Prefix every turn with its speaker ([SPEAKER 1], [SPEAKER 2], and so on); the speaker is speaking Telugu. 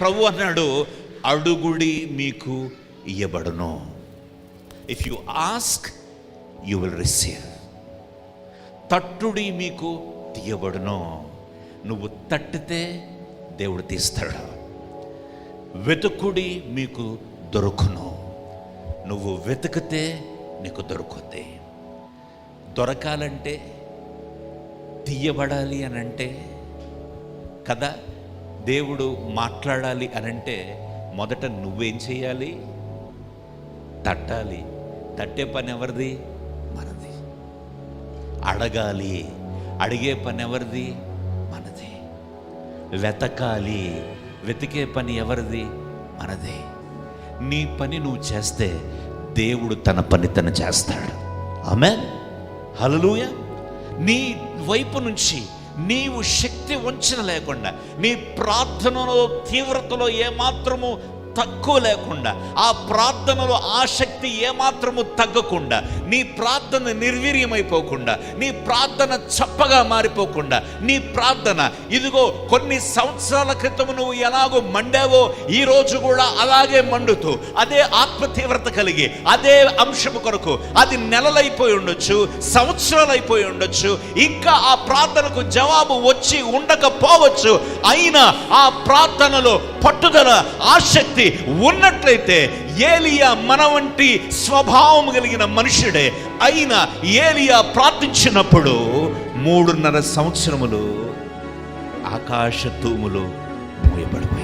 [SPEAKER 1] ప్రభు అన్నాడు, అడుగుడి మీకు ఇయ్యబడును. If you ask you will receive. తట్టుడి మీకు తీయబడును. నువ్వు తట్టితే దేవుడు తీస్తాడు. వెతుకుడి మీకు దొరుకును. నువ్వు వెతికితే నీకు దొరుకుద్ది. దొరకాలంటే, తీయబడాలి అనంటే కదా, దేవుడు మాట్లాడాలి అనంటే మొదట నువ్వేం చేయాలి? తట్టాలి. తట్టే పని ఎవరిది? మనది. అడగాలి. అడిగే పని ఎవరిది? మనది. వెతకాలి. వెతికే పని ఎవరిది? మనది. నీ పని నువ్వు చేస్తే దేవుడు తన పని తను చేస్తాడు. ఆమేన్, హల్లెలూయా. నీ వైపు నుంచి నీవు శక్తి వంచన లేకుండా, నీ ప్రార్థనలో తీవ్రతలో ఏమాత్రము తక్కువ లేకుండా, ఆ ప్రార్థనలో ఆసక్తి ఏమాత్రము తగ్గకుండా, నీ ప్రార్థన నిర్వీర్యమైపోకుండా, నీ ప్రార్థన చప్పగా మారిపోకుండా, నీ ప్రార్థన ఇదిగో కొన్ని సంవత్సరాల క్రితం నువ్వు ఎలాగో మండావో ఈ రోజు కూడా అలాగే మండుతూ, అదే ఆత్మ తీవ్రత కలిగి, అదే అంశము కొరకు అది నెలలైపోయి ఉండొచ్చు, సంవత్సరాలు అయిపోయి ఉండొచ్చు, ఇంకా ఆ ప్రార్థనకు జవాబు వచ్చి ఉండకపోవచ్చు. అయినా ఆ ప్రార్థనలో పట్టుదల, ఆసక్తి ఉన్నట్లయితే, ఏలియా మన వంటి స్వభావం కలిగిన మనుషుడే అయినా ఏలియా ప్రార్థించినప్పుడు 3.5 సంవత్సరములు ఆకాశ తూములు మూయబడిపోయాయి.